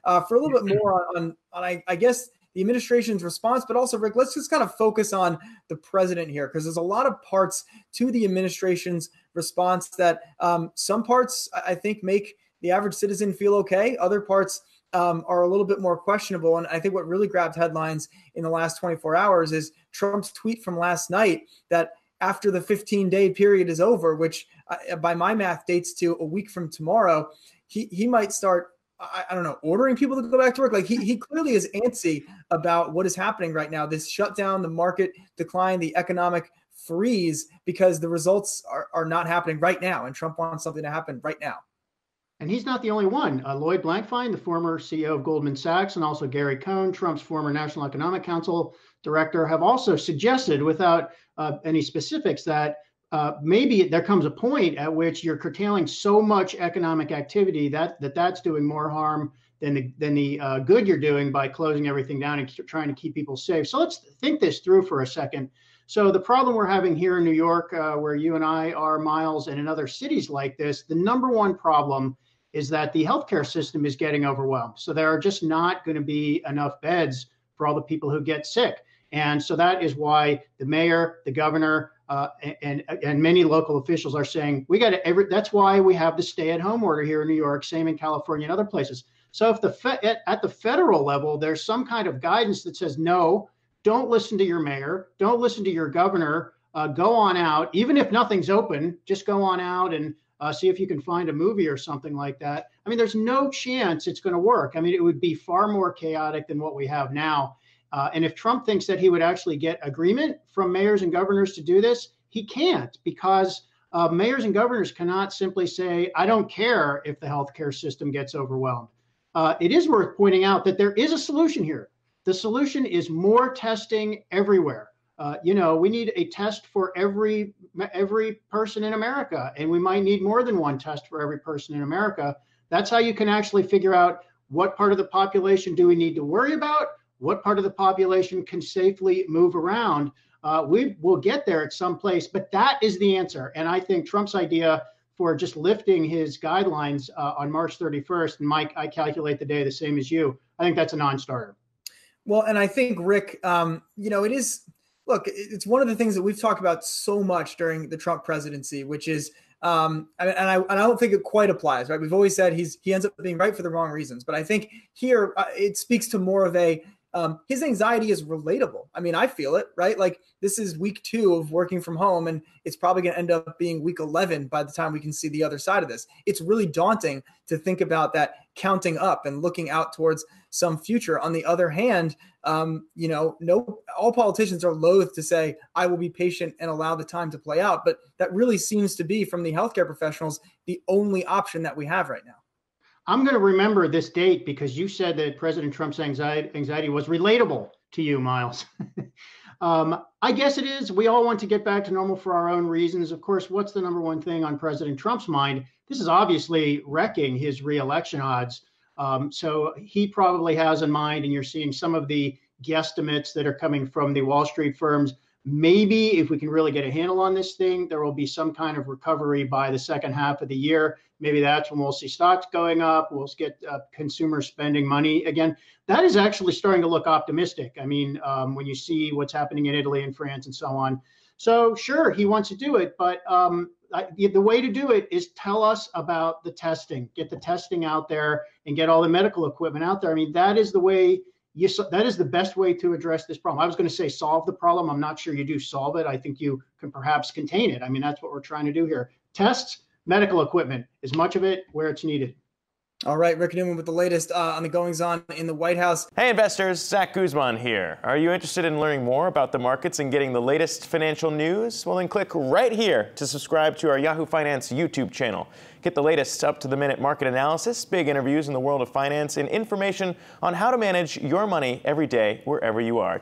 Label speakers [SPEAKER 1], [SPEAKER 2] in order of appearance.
[SPEAKER 1] for a little bit more on I guess, the administration's response, but also, Rick, let's just kind of focus on the president here, because there's a lot of parts to the administration's response that some parts I think make the average citizen feel okay. Other parts are a little bit more questionable. And I think what really grabbed headlines in the last 24 hours is Trump's tweet from last night that after the 15-day period is over, which by my math dates to a week from tomorrow, he might start, I don't know, ordering people to go back to work. Like he clearly is antsy about what is happening right now, this shutdown, the market decline, the economic freeze, because the results are not happening right now. And Trump wants something to happen right now.
[SPEAKER 2] And he's not the only one. Lloyd Blankfein, the former CEO of Goldman Sachs, and also Gary Cohn, Trump's former National Economic Council director, have also suggested, without any specifics, that maybe there comes a point at which you're curtailing so much economic activity that's doing more harm than the good you're doing by closing everything down and trying to keep people safe. So let's think this through for a second. So the problem we're having here in New York, where you and I are, Myles, and in other cities like this, the number one problem is that the healthcare system is getting overwhelmed. So there are just not going to be enough beds for all the people who get sick. And so that is why the mayor, the governor, and many local officials are saying that's why we have the stay-at-home order here in New York, same in California and other places. So if at the federal level, there's some kind of guidance that says, no, don't listen to your mayor, don't listen to your governor, go on out, even if nothing's open, just go on out and see if you can find a movie or something like that. I mean, there's no chance it's going to work. I mean, it would be far more chaotic than what we have now. And if Trump thinks that he would actually get agreement from mayors and governors to do this, he can't, because mayors and governors cannot simply say, I don't care if the healthcare system gets overwhelmed. It is worth pointing out that there is a solution here. The solution is more testing everywhere. We need a test for every person in America, and we might need more than one test for every person in America. That's how you can actually figure out what part of the population do we need to worry about, what part of the population can safely move around. We will get there at some place, but that is the answer. And I think Trump's idea for just lifting his guidelines on March 31st, and Mike, I calculate the day the same as you, I think that's a non-starter.
[SPEAKER 1] Well, and I think, Rick, it is, look, it's one of the things that we've talked about so much during the Trump presidency, which is, and I don't think it quite applies, right? We've always said he ends up being right for the wrong reasons. But I think here it speaks to more of his anxiety is relatable. I mean, I feel it, right? Like this is week 2 of working from home, and it's probably going to end up being week 11 by the time we can see the other side of this. It's really daunting to think about that counting up and looking out towards some future. On the other hand, all politicians are loath to say, I will be patient and allow the time to play out. But that really seems to be, from the healthcare professionals, the only option that we have right now.
[SPEAKER 2] I'm going to remember this date because you said that President Trump's anxiety was relatable to you, Myles. I guess it is. We all want to get back to normal for our own reasons. Of course, what's the number one thing on President Trump's mind? This is obviously wrecking his reelection odds. So he probably has in mind, and you're seeing some of the guesstimates that are coming from the Wall Street firms. Maybe if we can really get a handle on this thing, there will be some kind of recovery by the second half of the year. Maybe that's when we'll see stocks going up. We'll get consumers spending money again. That is actually starting to look optimistic. I mean, when you see what's happening in Italy and France and so on. So sure, he wants to do it, but the way to do it is tell us about the testing, get the testing out there and get all the medical equipment out there. I mean, that is the way. That is the best way to address this problem. I was going to say solve the problem. I'm not sure you do solve it. I think you can perhaps contain it. I mean, that's what we're trying to do here. Tests, medical equipment, as much of it where it's needed.
[SPEAKER 1] All right, Rick Newman with the latest on the goings-on in the White House.
[SPEAKER 3] Hey, investors, Zach Guzman here. Are you interested in learning more about the markets and getting the latest financial news? Well, then click right here to subscribe to our Yahoo Finance YouTube channel. Get the latest up-to-the-minute market analysis, big interviews in the world of finance, and information on how to manage your money every day wherever you are.